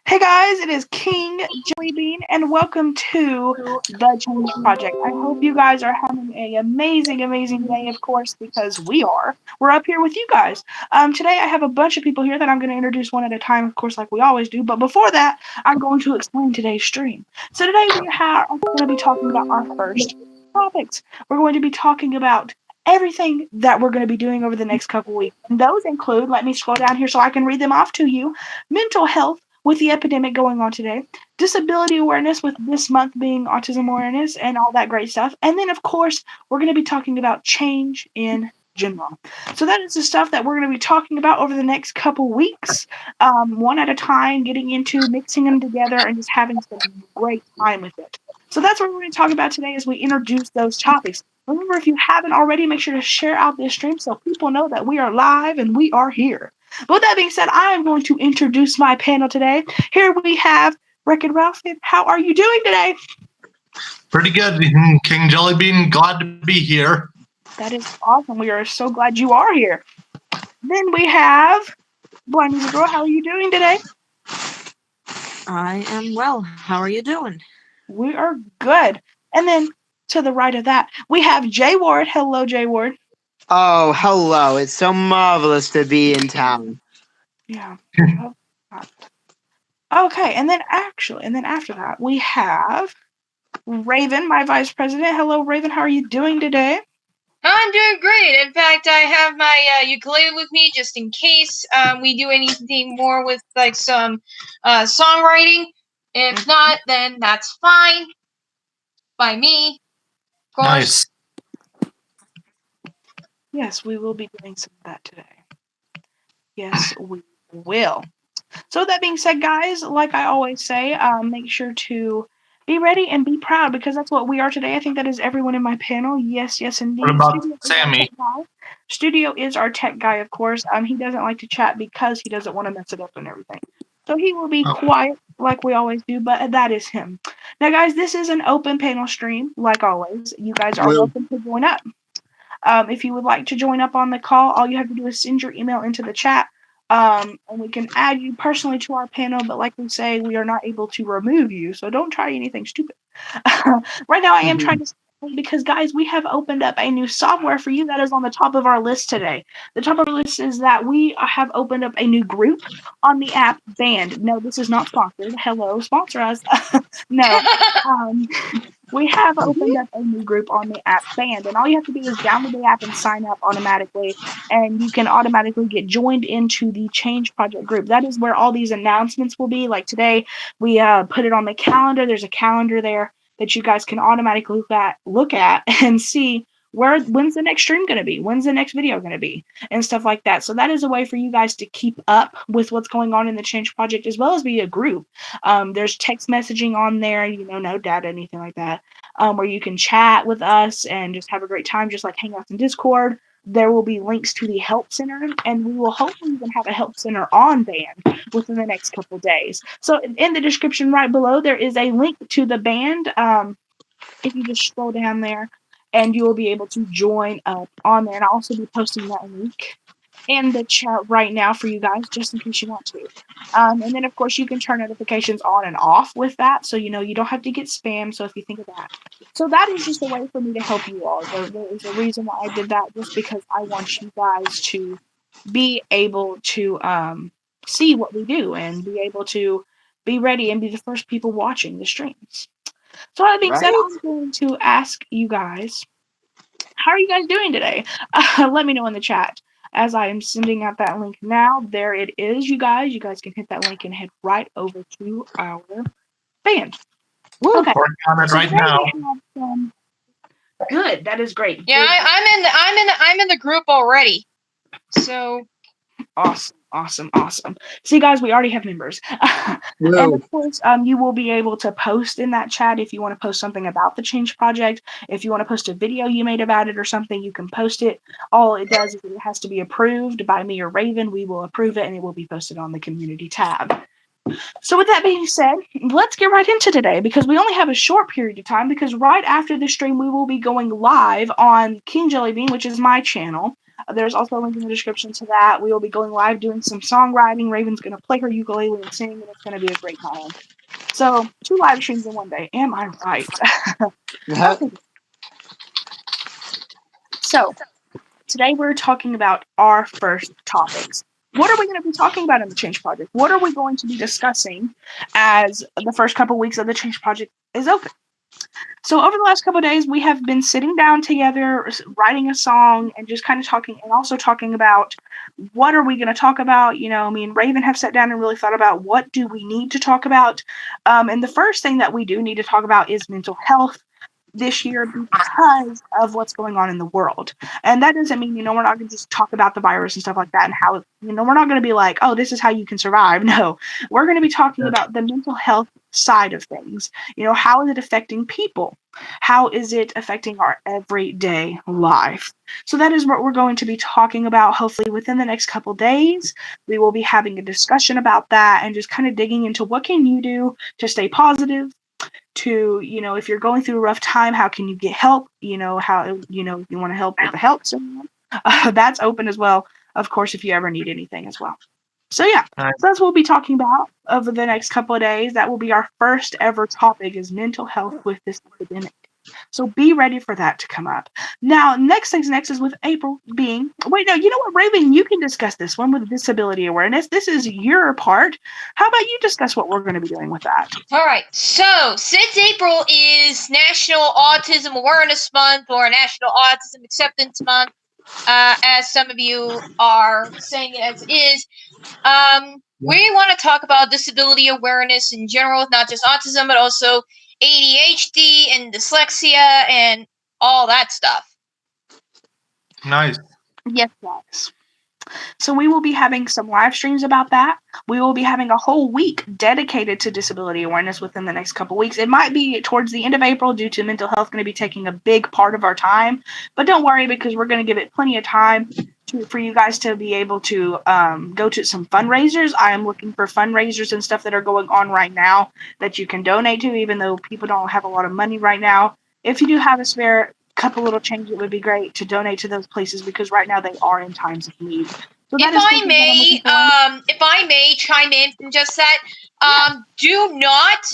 Hey guys, it is King Jellybean, and welcome to the Change Project. I hope you guys are having an amazing, amazing day, of course, because we are. We're up here with you guys. Today I have a bunch of people here that I'm going to introduce one at a time, of course, like we always do. But before that, I'm going to explain today's stream. So today we are going to be talking about our first topics. We're going to be talking about everything that we're going to be doing over the next couple weeks. And those include, let me scroll down here so I can read them off to you, mental health with the epidemic going on today, disability awareness with this month being autism awareness and all that great stuff. And then, of course, we're going to be talking about change in general. So that is the stuff that we're going to be talking about over the next couple weeks, one at a time, getting into mixing them together and just having some great time with it. So that's what we're going to talk about today as we introduce those topics. Remember, if you haven't already, make sure to share out this stream so people know that we are live and we are here. But with that being said, I am going to introduce my panel today. Here we have Wreck-It Ralph. How are you doing today? Pretty good, King Jellybean. Glad to be here. That is awesome. We are so glad you are here. Then we have Blind Music Girl. How are you doing today? I am well. How are you doing? We are good. And then to the right of that, we have Jay Ward. Hello, Jay Ward. Oh, hello. It's so marvelous to be in town. Yeah. Okay, and then after that, we have Raven, my vice president. Hello, Raven. How are you doing today? I'm doing great. In fact, I have my ukulele with me just in case we do anything more with like some songwriting. If not, then that's fine by me. Of course. Nice. Yes, we will be doing some of that today. Yes, we will. So that being said, guys, like I always say, make sure to be ready and be proud because that's what we are today. I think that is everyone in my panel. Yes, indeed. What about Sammy? Studio is our tech guy, of course. He doesn't like to chat because he doesn't want to mess it up and everything. So he will be quiet like we always do, but that is him. Now, guys, this is an open panel stream, like always. You guys are welcome to join up. If you would like to join up on the call, all you have to do is send your email into the chat. And we can add you personally to our panel, but like we say, we are not able to remove you, so don't try anything stupid. Right now, I am trying to because, guys, we have opened up a new software for you that is on the top of our list today. The top of our list is that we have opened up a new group on the app Band. No, this is not sponsored. Hello, sponsor us. No. We have opened up a new group on the app Band, and all you have to do is download the app and sign up automatically, and you can automatically get joined into the Change Project group. That is where all these announcements will be. Like today, we put it on the calendar. There's a calendar there that you guys can automatically look at and see when's the next stream going to be, when's the next video going to be, and stuff like that. So that is a way for you guys to keep up with what's going on in the Change Project, as well as be a group. There's text messaging on there, no data, anything like that, where you can chat with us and just have a great time, just like Hangouts and Discord. There will be links to the help center, and we will hopefully even have a help center on Band within the next couple days. So in the description right below, there is a link to the Band. If you just scroll down there, and you will be able to join up on there. And I'll also be posting that link in the chat right now for you guys, just in case you want to. And then, of course, you can turn notifications on and off with that, so you don't have to get spam. So if you think of that. So that is just a way for me to help you all. There is a reason why I did that, just because I want you guys to be able to see what we do and be able to be ready and be the first people watching the streams. So that being said, I'm going to ask you guys, how are you guys doing today? Let me know in the chat. As I am sending out that link now, there it is, you guys. You guys can hit that link and head right over to our Band. Okay. Working on it right now. Good. That is great. Yeah, I'm in the group already. So Awesome. See, guys, we already have members. And of course, you will be able to post in that chat if you want to post something about the Change Project. If you want to post a video you made about it or something, you can post it. All it does is it has to be approved by me or Raven. We will approve it, and it will be posted on the community tab. So with that being said, let's get right into today, because we only have a short period of time, because right after the stream, we will be going live on King Jellybean, which is my channel. There's also a link in the description to that. We will be going live doing some songwriting. Raven's going to play her ukulele and sing, and it's going to be a great time. So 2 live streams in one day. Am I right? So today we're talking about our first topics. What are we going to be talking about in the Change Project? What are we going to be discussing as the first couple weeks of the Change Project is open? So over the last couple of days, we have been sitting down together, writing a song, and just kind of talking, and also talking about what are we going to talk about. You know, me and Raven have sat down and really thought about what do we need to talk about. And the first thing that we do need to talk about is mental health this year because of what's going on in the world. And that doesn't mean, we're not going to just talk about the virus and stuff like that and how, we're not going to be like, oh, this is how you can survive. No, we're going to be talking about the mental health side of things. How is it affecting people? How is it affecting our everyday life? So that is what we're going to be talking about. Hopefully within the next couple days, we will be having a discussion about that and just kind of digging into what can you do to stay positive, to, if you're going through a rough time, how can you get help? How, if you want to help with the help someone, that's open as well. Of course, if you ever need anything as well. So yeah, so that's what we'll be talking about over the next couple of days. That will be our first ever topic is mental health with this epidemic. So be ready for that to come up. Now, next is with April being, wait, no, you know what, Raven, you can discuss this one with disability awareness. This is your part. How about you discuss what we're going to be doing with that? All right. So since April is National Autism Awareness Month or National Autism Acceptance Month, as some of you are saying it as is, we want to talk about disability awareness in general, not just autism, but also ADHD and dyslexia and all that stuff. Nice. Yes, guys. So we will be having some live streams about that. We will be having a whole week dedicated to disability awareness within the next couple weeks. It might be towards the end of April due to mental health going to be taking a big part of our time. But don't worry, because we're going to give it plenty of time for you guys to be able to go to some fundraisers. I am looking for fundraisers and stuff that are going on right now that you can donate to, even though people don't have a lot of money right now. If you do have a spare couple little change, it would be great to donate to those places because right now they are in times of need. So if I may chime in from just that, do not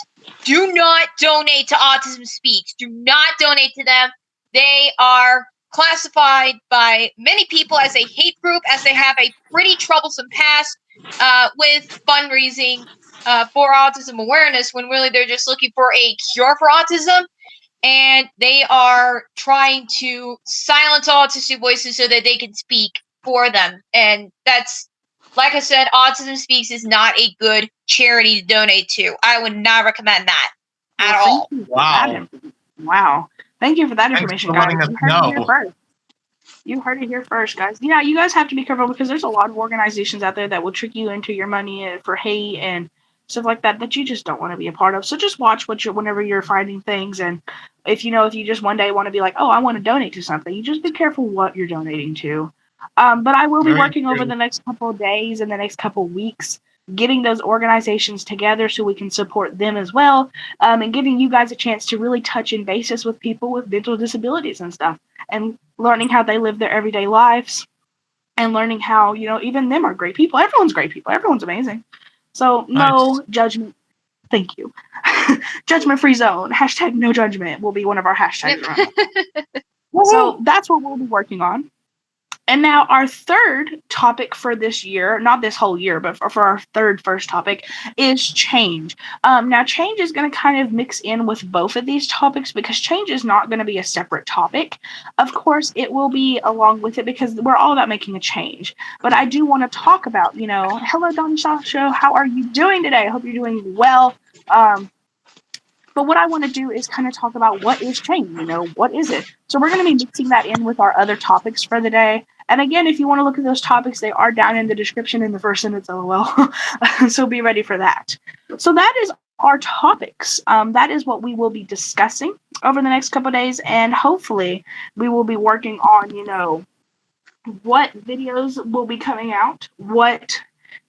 donate to Autism Speaks. Do not donate to them. They are classified by many people as a hate group, as they have a pretty troublesome past with fundraising for autism awareness, when really they're just looking for a cure for autism. And they are trying to silence autistic voices so that they can speak for them. And that's, like I said, Autism Speaks is not a good charity to donate to. I would not recommend that at all. Wow. Thank you for that information, guys. You heard it here first, guys. Yeah, you guys have to be careful because there's a lot of organizations out there that will trick you into your money for hate and stuff like that you just don't want to be a part of. So just watch whenever you're finding things, and if you just one day want to be like, oh, I want to donate to something, you just be careful what you're donating to. But I will be working over the next couple of days and the next couple of weeks, getting those organizations together so we can support them as well, and giving you guys a chance to really touch in basis with people with mental disabilities and stuff, and learning how they live their everyday lives, and learning how, even them are great people. Everyone's great people. Everyone's amazing. So no judgment. Thank you. Judgment-free zone. # no judgment will be one of our hashtags. So that's what we'll be working on. And now our third topic for this year, not this whole year, but for our first topic, is change. Now, change is going to kind of mix in with both of these topics because change is not going to be a separate topic. Of course, it will be along with it because we're all about making a change. But I do want to talk about, hello, Don Sasha, how are you doing today? I hope you're doing well. But what I want to do is kind of talk about what is change, what is it? So we're going to be mixing that in with our other topics for the day. And again, if you want to look at those topics, they are down in the description in the first sentence, LOL. So be ready for that. So that is our topics. That is what we will be discussing over the next couple of days. And hopefully we will be working on, what videos will be coming out, what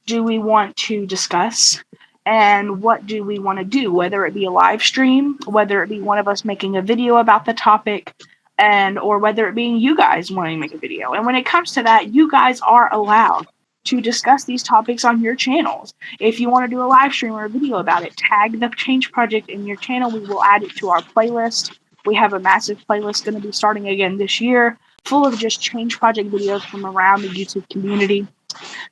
do we want to discuss, and what do we want to do, whether it be a live stream, whether it be one of us making a video about the topic, or whether it being you guys wanting to make a video. And when it comes to that, you guys are allowed to discuss these topics on your channels. If you want to do a live stream or a video about it, tag the Change Project in your channel. We will add it to our playlist. We have a massive playlist going to be starting again this year, full of just Change Project videos from around the YouTube community.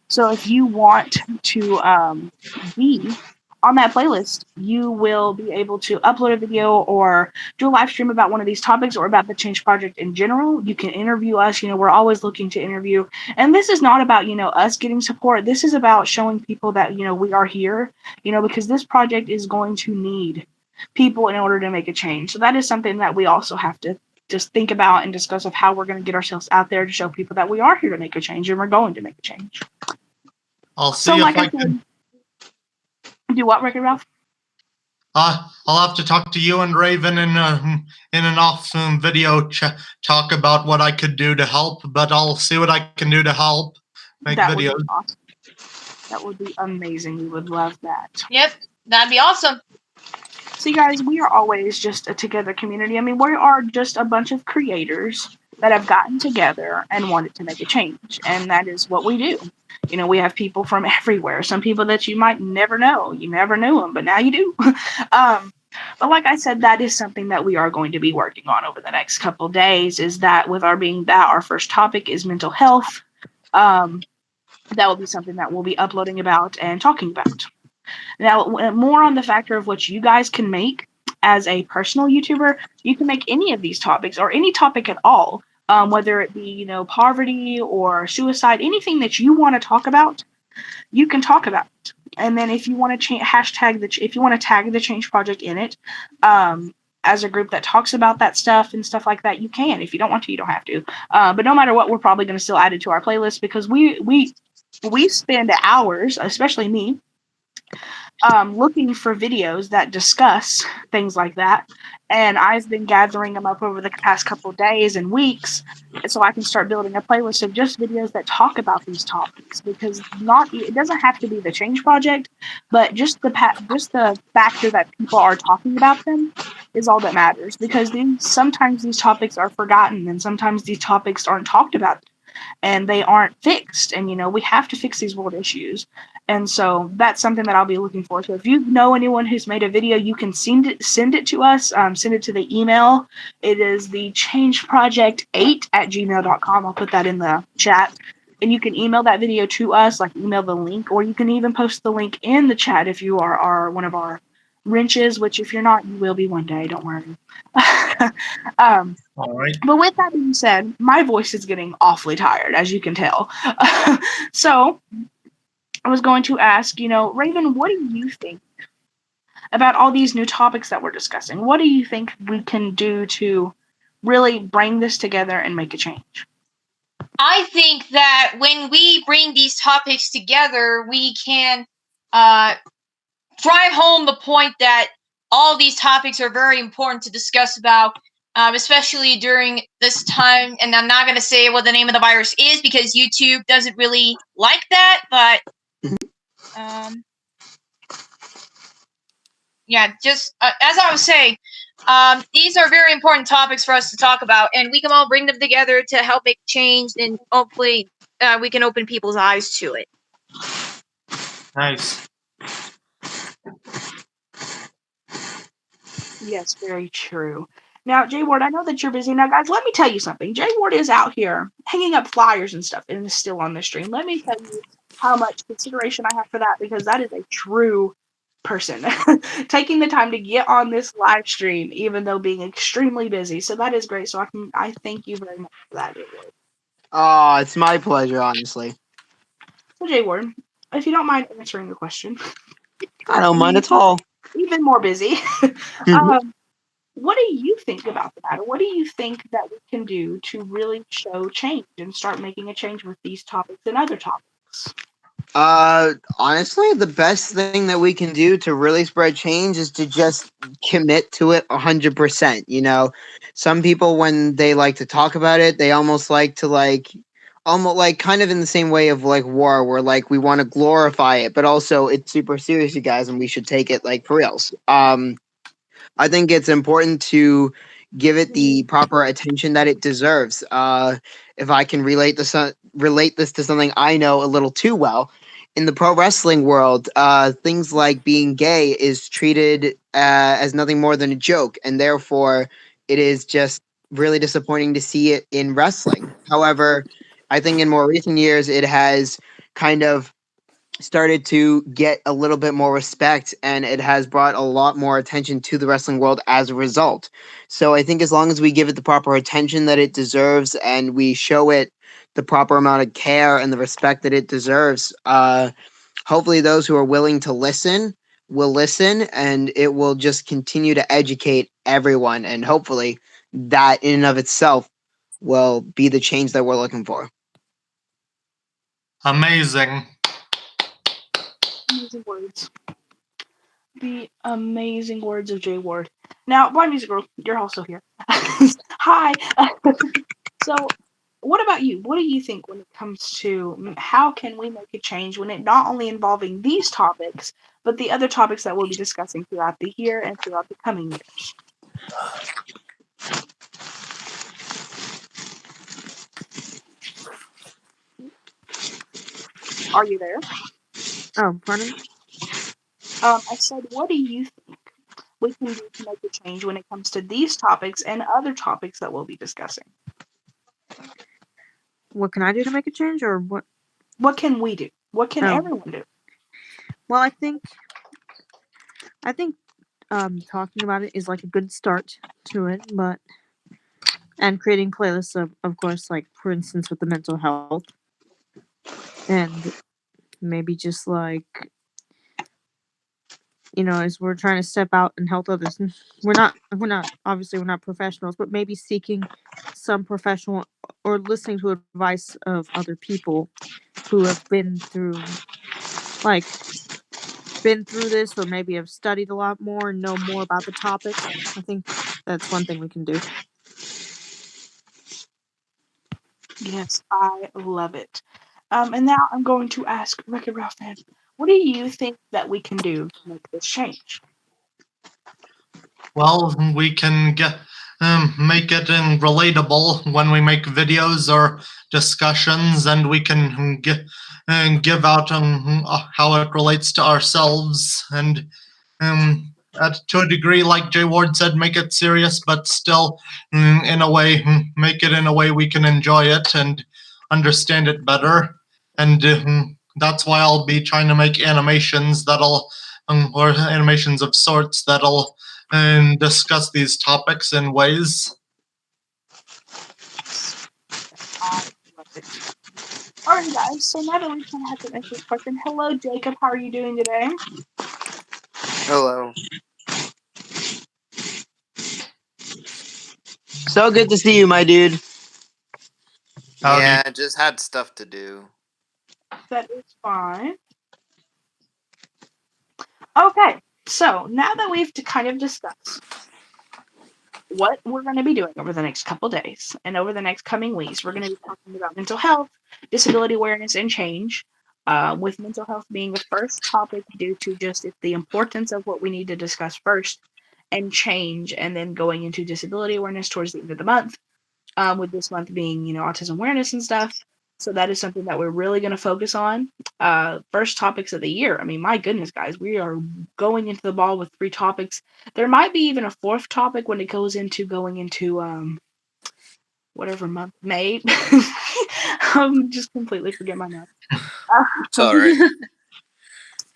So if you want to be on that playlist, you will be able to upload a video or do a live stream about one of these topics or about the Change Project in general. You can interview us. We're always looking to interview. And this is not about, us getting support. This is about showing people that, we are here, because this project is going to need people in order to make a change. So that is something that we also have to just think about and discuss of how we're going to get ourselves out there to show people that we are here to make a change and we're going to make a change. I'll see if I can. Do what, Ricky Ralph? I'll have to talk to you and Raven in an off video talk about what I could do to help. But I'll see what I can do to help make videos. Would be awesome. That would be amazing. We would love that. Yep, that'd be awesome. See, guys, we are always just a together community. I mean, we are just a bunch of creators that have gotten together and wanted to make a change, and that is what we do. We have people from everywhere. Some people that you might never know. You never knew them, but now you do. But like I said, that is something that we are going to be working on over the next couple of days, is that with our first topic is mental health. That will be something that we'll be uploading about and talking about. Now, more on the factor of what you guys can make as a personal YouTuber. You can make any of these topics or any topic at all. Whether it be, poverty or suicide, anything that you want to talk about, you can talk about it. And then if you want to if you want to tag the Change Project in it, as a group that talks about that stuff and stuff like that, you can. If you don't want to, you don't have to. But no matter what, we're probably going to still add it to our playlist because we spend hours, especially me, looking for videos that discuss things like that. And I've been gathering them up over the past couple of days and weeks so I can start building a playlist of just videos that talk about these topics, because it doesn't have to be the Change Project, but just the factor that people are talking about them is all that matters, because sometimes these topics are forgotten and sometimes these topics aren't talked about and they aren't fixed. And, we have to fix these world issues. And so that's something that I'll be looking for. So if you know anyone who's made a video, you can send it to us. Send it to the email. It is the changeproject8@gmail.com. I'll put that in the chat. And you can email that video to us, like email the link, or you can even post the link in the chat if you are one of our wrenches, which if you're not, you will be one day. Don't worry. All right. But with that being said, my voice is getting awfully tired, as you can tell. So I was going to ask, Raven, what do you think about all these new topics that we're discussing? What do you think we can do to really bring this together and make a change? I think that when we bring these topics together, we can drive home the point that all these topics are very important to discuss about, especially during this time. And I'm not going to say what the name of the virus is because YouTube doesn't really like that, but yeah, just as I was saying, these are very important topics for us to talk about, and we can all bring them together to help make change, and hopefully we can open people's eyes to it. Nice. Yes, very true. Now, Jay Ward, I know that you're busy. Now, guys, let me tell you something. Jay Ward is out here hanging up flyers and stuff and is still on the stream. Let me tell you how much consideration I have for that, because that is a true person taking the time to get on this live stream, even though being extremely busy. So that is great. So I thank you very much for that, Jay Ward. Oh, it's my pleasure, honestly. So, Jay Ward, if you don't mind answering the question. I don't mind at all. Even more busy. What do you think about that? What do you think that we can do to really show change and start making a change with these topics and other topics? Honestly, the best thing that we can do to really spread change is to just commit to it 100%. Some people, when they like to talk about it, they almost like to almost like kind of in the same way of like war, where like we want to glorify it, but also it's super serious, you guys, and we should take it like for reals. I think it's important to give it the proper attention that it deserves. If I can relate this to something I know a little too well, in the pro wrestling world, things like being gay is treated as nothing more than a joke, and therefore it is just really disappointing to see it in wrestling. However, I think in more recent years it has kind of started to get a little bit more respect, and it has brought a lot more attention to the wrestling world as a result. So I think as long as we give it the proper attention that it deserves and we show it the proper amount of care and the respect that it deserves, hopefully those who are willing to listen will listen, and it will just continue to educate everyone, and hopefully that in and of itself will be the change that we're looking for. Amazing. Amazing words. The amazing words of Jay Ward. Now, Blind Music Girl, you're also here. Hi. So, what about you? What do you think when it comes to how can we make a change when it not only involving these topics, but the other topics that we'll be discussing throughout the year and throughout the coming years? Are you there? Oh, pardon? I said, what do you think we can do to make a change when it comes to these topics and other topics that we'll be discussing? What can I do to make a change, or what? What can we do? What can Oh. everyone do? Well, I think talking about it is like a good start to it, and creating playlists of course, like for instance with the mental health, and maybe just like, as we're trying to step out and help others. We're not obviously we're not professionals, but maybe seeking some professional or listening to advice of other people who have been through this, or maybe have studied a lot more and know more about the topic. I think that's one thing we can do. Yes, I love it. And now I'm going to ask Wreck-It Ralph fan, what do you think that we can do to make this change? Well, we can make it relatable when we make videos or discussions, and we can give out how it relates to ourselves, and to a degree, like Jay Ward said, make it serious, but still, in a way, make it in a way we can enjoy it and understand it better. And that's why I'll be trying to make animations that'll, or animations of sorts that'll discuss these topics in ways. I love it. Alright guys, so now that we've kind of had to answer this question, hello Jacob, how are you doing today? Hello. So good to see you, my dude. Howdy. Yeah, I just had stuff to do. That is fine. Okay, so now that we've kind of discussed what we're going to be doing over the next couple days and over the next coming weeks, we're going to be talking about mental health, disability awareness, and change. With mental health being the first topic due to just the importance of what we need to discuss first, and change, and then going into disability awareness towards the end of the month, with this month being, autism awareness and stuff. So that is something that we're really going to focus on. First topics of the year. I mean, my goodness, guys, we are going into the ball with 3 topics. There might be even a 4th topic when it goes into going into whatever month, May. Just completely forget my month. Sorry.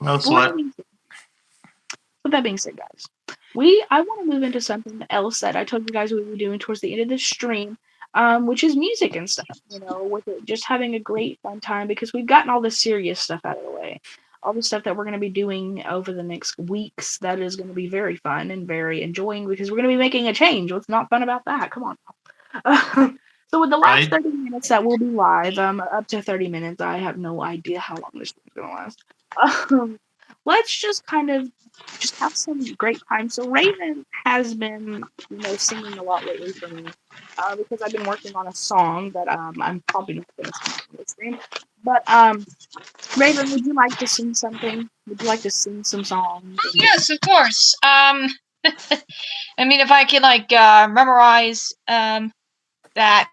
No sweat. With that being said, guys, I want to move into something else that I told you guys we were doing towards the end of this stream, which is music and stuff, with it, just having a great fun time, because we've gotten all the serious stuff out of the way. All the stuff that we're going to be doing over the next weeks, that is going to be very fun and very enjoying, because we're going to be making a change. What's not fun about that? Come on. So with the last 30 minutes that will be live, up to 30 minutes, I have no idea how long this is going to last. Let's just kind of just have some great time. So Raven has been, singing a lot lately for me, because I've been working on a song that I'm probably not going to sing on this stream. But Raven, would you like to sing something? Would you like to sing some songs? Yes, of course. I mean, if I could memorize that.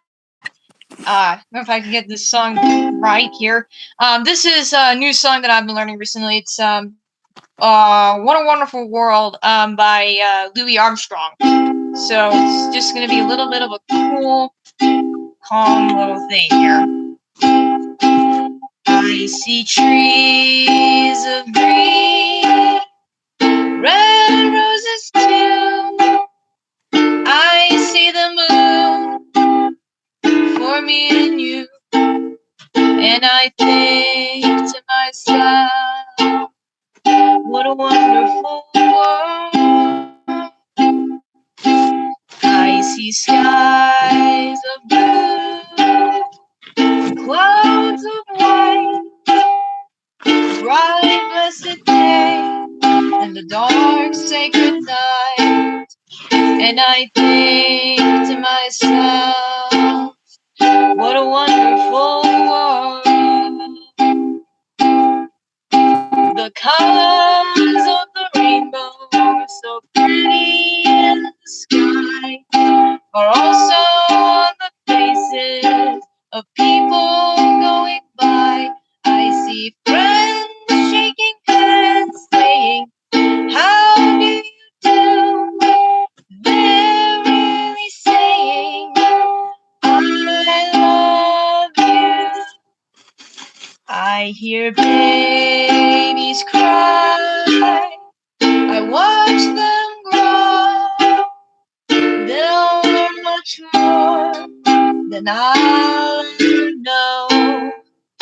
If I can get this song right here. This is a new song that I've been learning recently. It's What a Wonderful World by Louis Armstrong. So it's just going to be a little bit of a cool, calm little thing here. I see trees of green, red roses too. I see the moon for me and you, and I think to myself, what a wonderful world. I see skies of blue, clouds of white, bright blessed day, and the dark sacred night. And I think to myself, what a wonderful world. The colors of the rainbow are so pretty in the sky, are also on the faces of people going by. I see friends shaking hands, saying, how do you do? They're really saying, I love you. I hear babies cry, I watch them grow. They'll learn much more than I'll ever know.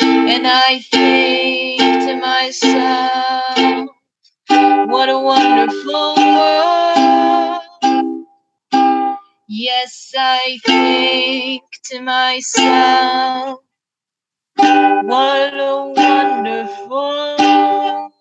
And I think to myself, what a wonderful world. Yes, I think to myself, what a wonderful world.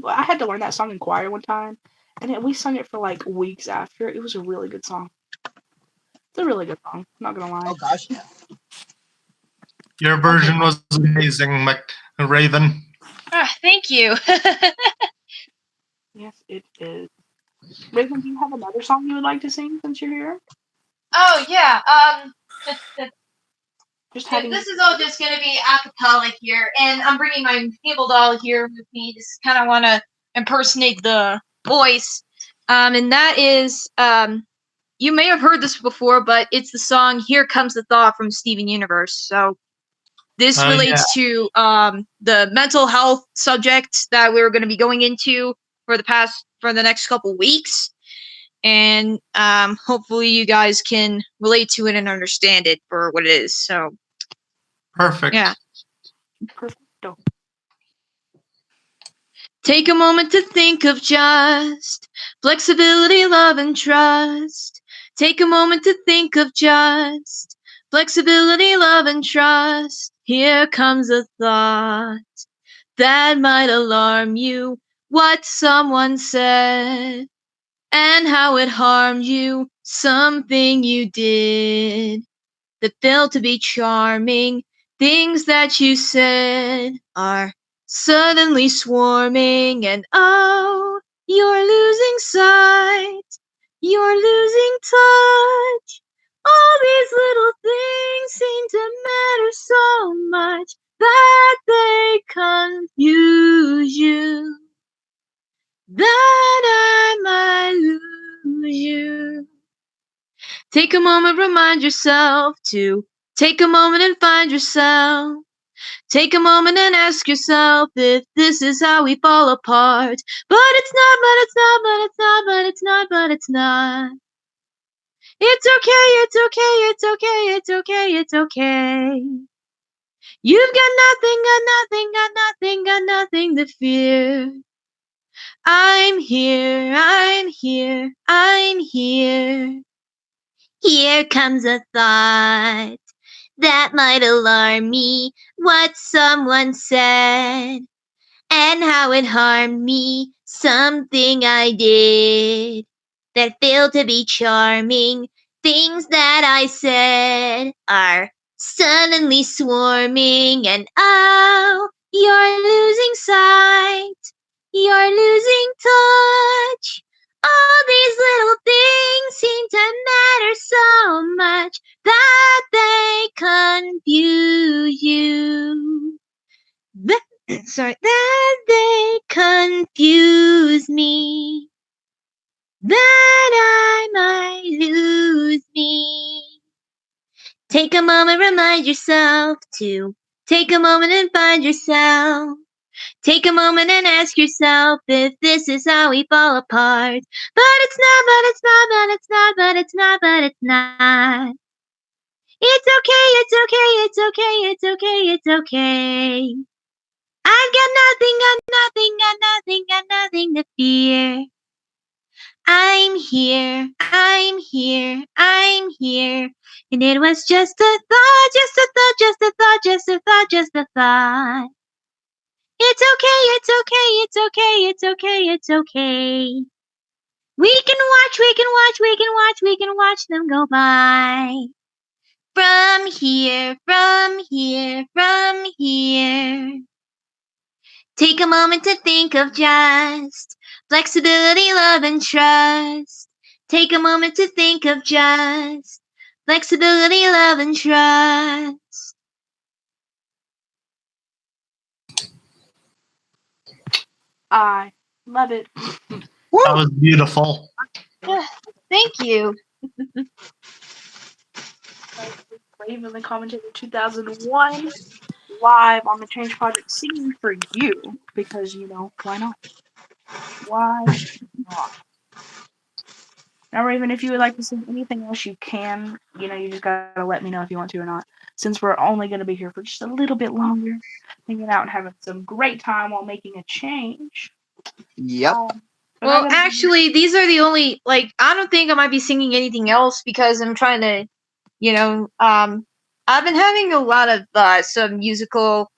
I had to learn that song in choir one time, and we sung it for like weeks after. It was a really good song. It's a really good song. Not gonna lie. Oh gosh, yeah. Your version was amazing, McRaven. Thank you. Yes, it is. Raven, do you have another song you would like to sing since you're here? Oh yeah. Just having. This is all just gonna be a cappella here, and I'm bringing my Fable doll here with me. Just kind of want to impersonate the voice, and that is you may have heard this before, but it's the song "Here Comes the Thought" from Steven Universe. So this relates to the mental health subject that we're going to be going into for the next couple weeks, and hopefully you guys can relate to it and understand it for what it is. So Perfect. yeah. Perfecto. Take a moment to think of just flexibility, love, and trust. Take a moment to think of just flexibility, love, and trust. Here comes a thought that might alarm you. What someone said and how it harmed you. Something you did that failed to be charming. Things that you said are suddenly swarming, and oh, you're losing sight, you're losing touch. All these little things seem to matter so much that they confuse you, that I might lose you. Take a moment, remind yourself to take a moment and find yourself. Take a moment and ask yourself if this is how we fall apart. But it's not, but it's not, but it's not, but it's not, but it's not. It's okay, it's okay, it's okay, it's okay, it's okay. You've got nothing, got nothing, got nothing, got nothing to fear. I'm here, I'm here, I'm here. Here comes a thought that might alarm me. What someone said and how it harmed me. Something I did that failed to be charming. Things that I said are suddenly swarming, and oh, you're losing sight, you're losing touch. All these little things seem to matter so much that they confuse you. That they confuse a moment, remind yourself to take a moment and find yourself. Take a moment and ask yourself if this is how we fall apart. But it's not, but it's not, but it's not, but it's not, but it's not. It's okay, it's okay, it's okay, it's okay, it's okay. I've got nothing, got nothing, got nothing, got nothing to fear. I'm here, I'm here, I'm here. And it was just a thought, just a thought, just a thought, just a thought, just a thought. It's okay, it's okay, it's okay, it's okay, it's okay. We can watch, we can watch, we can watch, we can watch them go by. From here, from here, from here. Take a moment to think of just flexibility, love, and trust. Take a moment to think of just flexibility, love, and trust. I love it. That was beautiful. Thank you. Raven commented in 2001 live on the Change Project singing for you because, you know, why not? Why not? Now, Raven, if you would like to sing anything else, you can. You know, you just gotta let me know if you want to or not. Since we're only gonna be here for just a little bit longer, hanging out and having some great time while making a change. Yep. But Well, I'm gonna- actually, these are the only, like, I don't think I might be singing anything else because I'm trying to, you know, I've been having a lot of some musical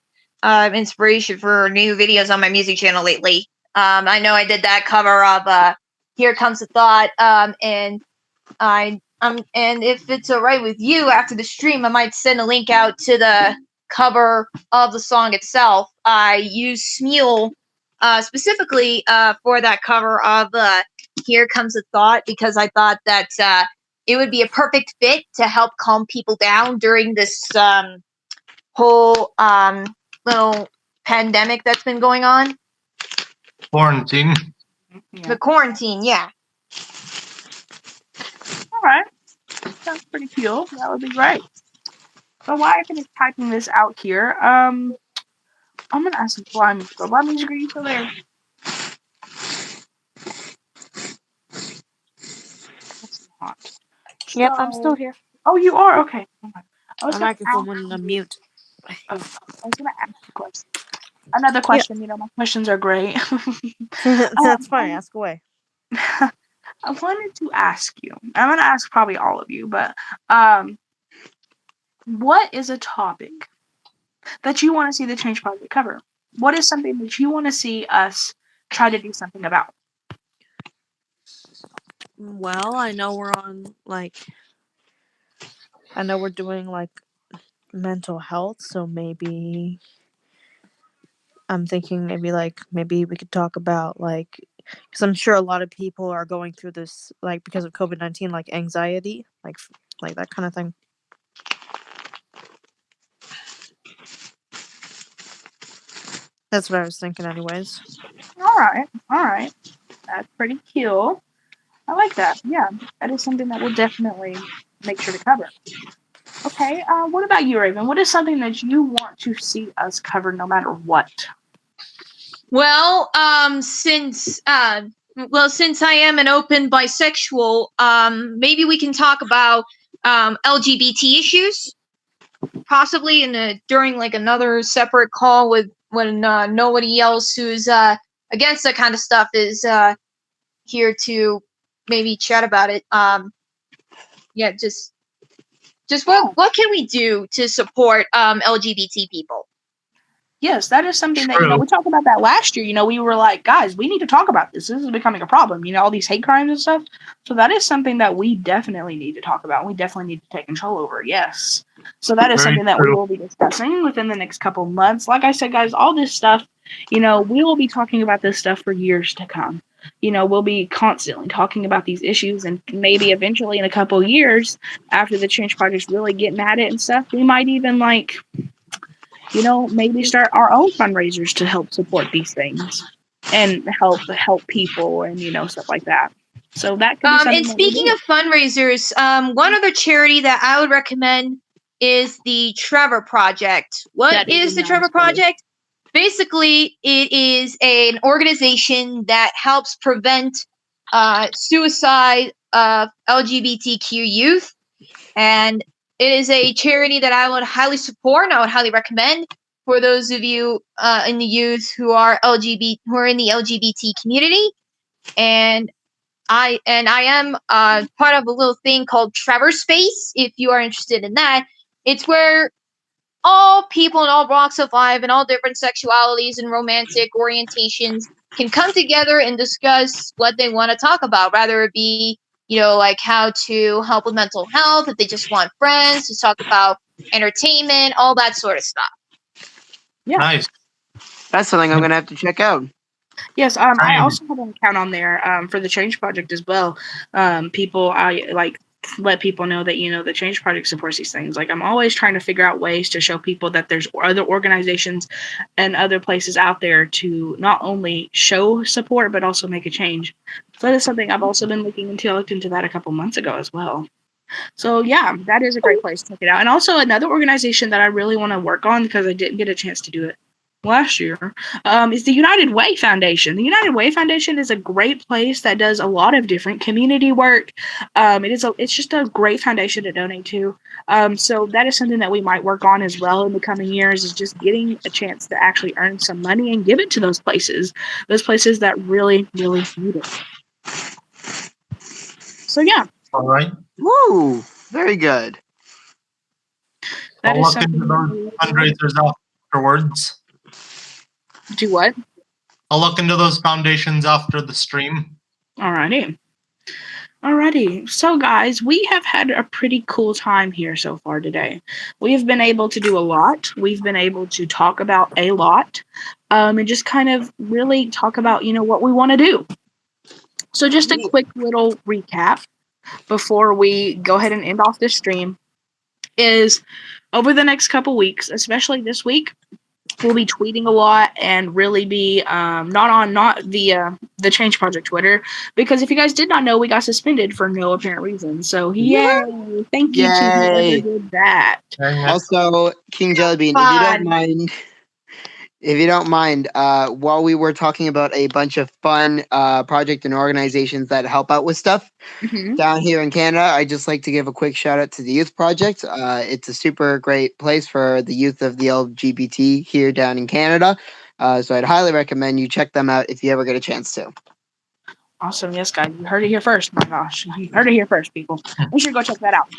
inspiration for new videos on my music channel lately. I know I did that cover of Here Comes a Thought, and and if it's alright with you after the stream, I might send a link out to the cover of the song itself. I used Smule specifically for that cover of Here Comes a Thought because I thought that it would be a perfect fit to help calm people down during this whole little pandemic that's been going on. Quarantine. yeah. The quarantine, yeah. All right. Sounds pretty cool. That would be great. So while I finish typing this out here, I'm gonna ask some Blind Music. Blind Music, are you still there? That's not. Yep, I'm So- still here. Oh, you are? Okay. I was My gonna microphone ask went on you- mute. I was gonna ask a question. Another question. You know, my questions are great. That's fine. Ask away. I wanted to ask you. I'm gonna ask probably all of you, but what is a topic that you want to see the Change Project cover? What is something that you want to see us try to do something about? Well, I know we're on I know we're doing mental health, so maybe I'm thinking maybe we could talk about because I'm sure a lot of people are going through this because of COVID-19, anxiety, that kind of thing. That's what I was thinking, anyways. All right. That's pretty cool. I like that. Yeah, that is something that we'll definitely make sure to cover. Okay. What about you, Raven? What is something that you want to see us cover, no matter what? Well, since I am an open bisexual, maybe we can talk about LGBT issues, possibly during another separate call when nobody else who's against that kind of stuff is here to maybe chat about it. Yeah, just what can we do to support LGBT people? Yes, that is something that, True. we talked about that last year. We were like, guys, we need to talk about this. This is becoming a problem, all these hate crimes and stuff. So that is something that we definitely need to talk about. We definitely need to take control over. Yes. So that is Very something that we true. will be discussing within the next couple of months. Like I said, guys, all this stuff, we will be talking about this stuff for years to come. We'll be constantly talking about these issues, and maybe eventually in a couple of years, after the Change Project's really getting at it and stuff, we might even maybe start our own fundraisers to help support these things and help people and stuff like that. So that could be something. And speaking of fundraisers, one other charity that I would recommend is the Trevor Project. What That is is the a Trevor nice name. Project? Basically, it is an organization that helps prevent suicide of LGBTQ youth, and it is a charity that I would highly support and I would highly recommend for those of you in the youth who are in the LGBT community. And I am part of a little thing called Trevor Space. If you are interested in that, it's where all people in all walks of life and all different sexualities and romantic orientations can come together and discuss what they want to talk about, rather it be, like how to help with mental health, if they just want friends, to talk about entertainment, all that sort of stuff. Yeah. Nice. That's something I'm gonna have to check out. Yes, I Same. also have an account on there for the Change Project as well. I let people know that the Change Project supports these things. Like, I'm always trying to figure out ways to show people that there's other organizations and other places out there to not only show support but also make a change. So that is something I've also been looking into. I looked into that a couple months ago as well. So yeah, that is a great place to check it out. And also another organization that I really want to work on, because I didn't get a chance to do it last year, is the United Way Foundation. The United Way Foundation is a great place that does a lot of different community work. It's just a great foundation to donate to. So that is something that we might work on as well in the coming years, is just getting a chance to actually earn some money and give it to those places that really, really need it. So yeah. All right. Woo! Very good. That I'll is look into something those fundraisers afterwards. Do what? I'll look into those foundations after the stream. Alrighty. So guys, we have had a pretty cool time here so far today. We have been able to do a lot. We've been able to talk about a lot, and just kind of really talk about, what we want to do. So just a quick little recap before we go ahead and end off this stream is, over the next couple weeks, especially this week, we'll be tweeting a lot and really be not via the Change Project Twitter, because if you guys did not know, we got suspended for no apparent reason. So yay! Thank you to whoever did that. Also, King Jellybean, if you don't mind, while we were talking about a bunch of fun project and organizations that help out with stuff down here in Canada, I'd just like to give a quick shout out to the Youth Project. It's a super great place for the youth of the LGBT here down in Canada. So I'd highly recommend you check them out if you ever get a chance to. Awesome. Yes, guys. You heard it here first. My gosh. You heard it here first, people. We should go check that out.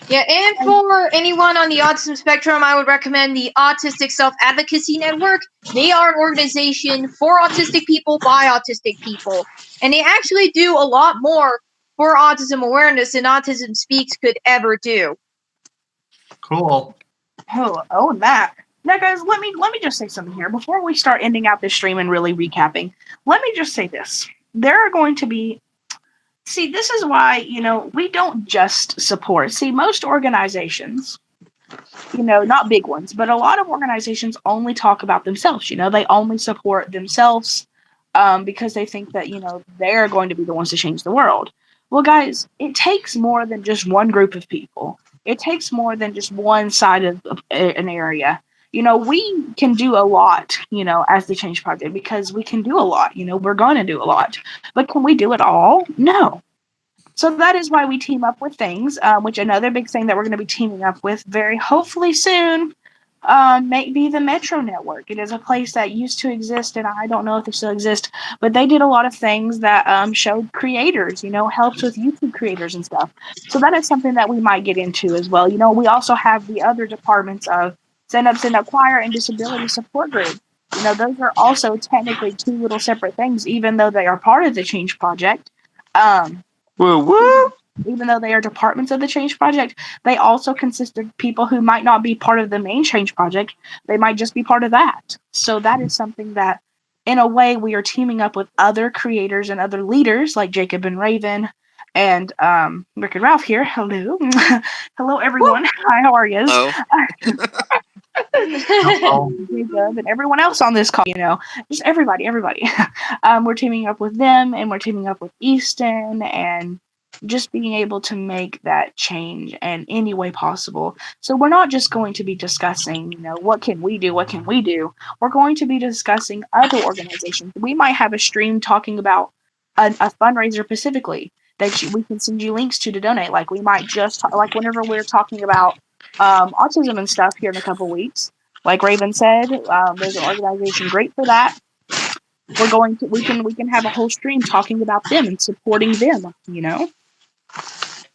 Yeah, and for anyone on the autism spectrum, I would recommend the Autistic Self-Advocacy Network. They are an organization for autistic people by autistic people. And they actually do a lot more for autism awareness than Autism Speaks could ever do. Cool. Oh, that. Now, guys, let me just say something here. Before we start ending out this stream and really recapping, let me just say this. There are going to be... See, this is why, we don't just support. See, most organizations, not big ones, but a lot of organizations only talk about themselves. They only support themselves because they think that, they're going to be the ones to change the world. Well, guys, it takes more than just one group of people. It takes more than just one side of an area. We can do a lot, as the Change Project, because we can do a lot. We're going to do a lot. But can we do it all? No. So that is why we team up with things, which another big thing that we're going to be teaming up with very hopefully soon may be the Metro Network. It is a place that used to exist, and I don't know if it still exists, but they did a lot of things that showed creators, helped with YouTube creators and stuff. So that is something that we might get into as well. We also have the other departments of Stand Up Choir and Disability Support Group. Those are also technically two little separate things, even though they are part of the Change Project. Even though they are departments of the Change Project, they also consist of people who might not be part of the main Change Project. They might just be part of that. So that is something that, in a way, we are teaming up with other creators and other leaders like Jacob and Raven and Rick and Ralph here. Hello. Hello, everyone. Hi, how are you? Jacob and everyone else on this call, just everybody. We're teaming up with them, and we're teaming up with Easton and just being able to make that change in any way possible. So we're not just going to be discussing, what can we do? What can we do? We're going to be discussing other organizations. We might have a stream talking about a fundraiser specifically that we can send you links to donate. Like we might just like whenever we're talking about autism and stuff here in a couple weeks. Like Raven said, there's an organization great for that. We can have a whole stream talking about them and supporting them.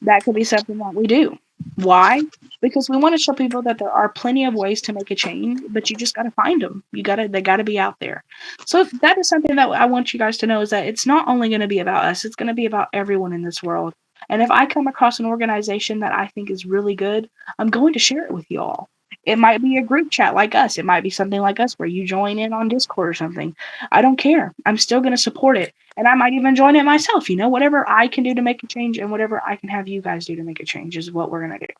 That could be something that we do. Why? Because we want to show people that there are plenty of ways to make a change, but you just got to find them. They got to be out there. So that is something that I want you guys to know, is that it's not only going to be about us, it's going to be about everyone in this world. And if I come across an organization that I think is really good, I'm going to share it with you all. It might be a group chat like us. It might be something like us where you join in on Discord or something. I don't care. I'm still going to support it. And I might even join it myself. Whatever I can do to make a change and whatever I can have you guys do to make a change is what we're going to do.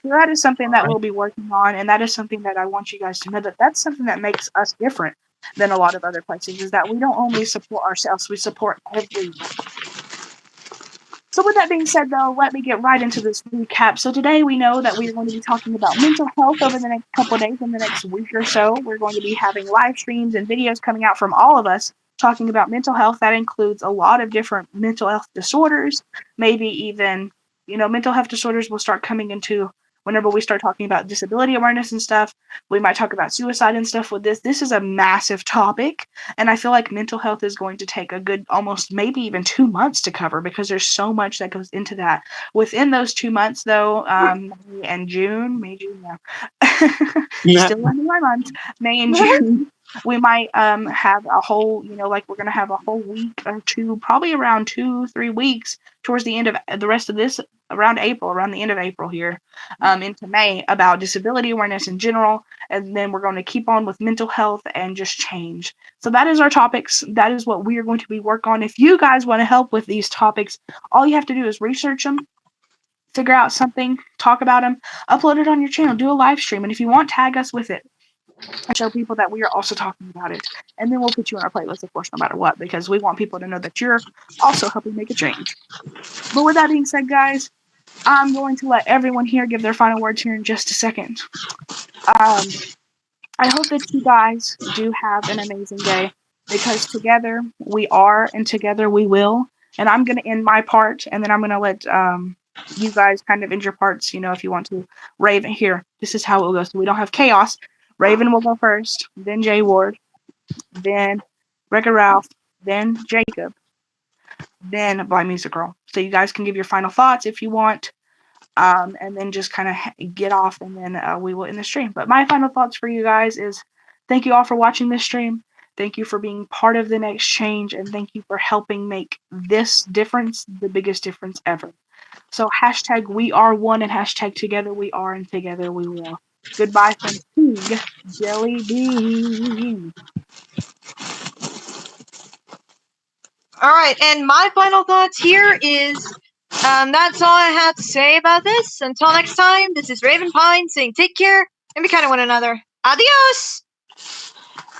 So that is something that we'll be working on. And that is something that I want you guys to know, that that's something that makes us different than a lot of other places, is that we don't only support ourselves, we support everyone. So with that being said, though, let me get right into this recap. So today we know that we are going to be talking about mental health over the next couple of days. In the next week or so, we're going to be having live streams and videos coming out from all of us talking about mental health. That includes a lot of different mental health disorders, maybe even, mental health disorders will start coming into whenever we start talking about disability awareness and stuff. We might talk about suicide and stuff with this. This is a massive topic, and I feel like mental health is going to take a good almost maybe even 2 months to cover, because there's so much that goes into that. Within those 2 months, though, May and June, still in my months, May and June, we might have a whole, like we're going to have a whole week or two, probably around 2-3 weeks towards the end of the rest of this, around the end of April here, into May, about disability awareness in general. And then we're going to keep on with mental health and just change. So that is our topics. That is what we are going to be working on. If you guys want to help with these topics, all you have to do is research them, figure out something, talk about them, upload it on your channel, do a live stream. And if you want, tag us with it and show people that we are also talking about it. And then we'll put you on our playlist, of course, no matter what, because we want people to know that you're also helping make a change. But with that being said, guys, I'm going to let everyone here give their final words here in just a second. I hope that you guys do have an amazing day, because together we are and together we will. And I'm going to end my part, and then I'm going to let you guys kind of end your parts, if you want to. Raven, here, this is how it will go. So we don't have chaos. Raven will go first, then Jay Ward, then Wreck-It Ralph, then Jacob, then Blind Music Girl. So you guys can give your final thoughts if you want, and then just kind of get off, and then we will end the stream. But my final thoughts for you guys is, thank you all for watching this stream. Thank you for being part of the next change, and thank you for helping make this difference the biggest difference ever. So hashtag we are one, and hashtag together we are, and together we will. Goodbye from King Jelly Bean. All right, and my final thoughts here is that's all I have to say about this. Until next time, this is Raven Pine saying take care and be kind to one another. Adios!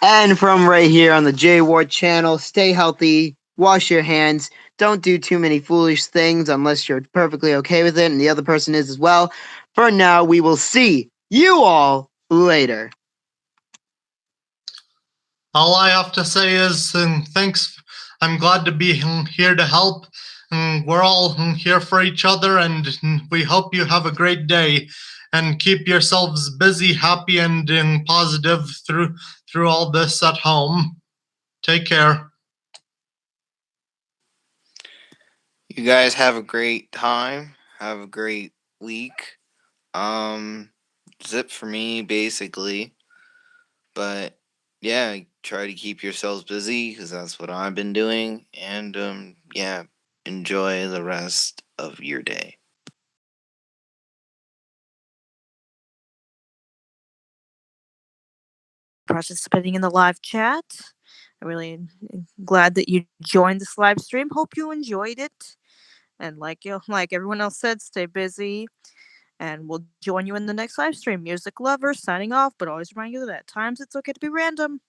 And from right here on the J Ward channel, stay healthy, wash your hands, don't do too many foolish things unless you're perfectly okay with it and the other person is as well. For now, we will see you all later. All I have to say is thanks. I'm glad to be here to help. We're all here for each other, and we hope you have a great day. And keep yourselves busy, happy, and positive through all this at home. Take care. You guys have a great time. Have a great week. Zip for me, basically. But yeah, try to keep yourselves busy, because that's what I've been doing. And yeah, enjoy the rest of your day. Participating in the live chat. I'm really glad that you joined this live stream. Hope you enjoyed it. And like everyone else said, stay busy. And we'll join you in the next live stream. Music Lover signing off, but always remind you that at times it's okay to be random.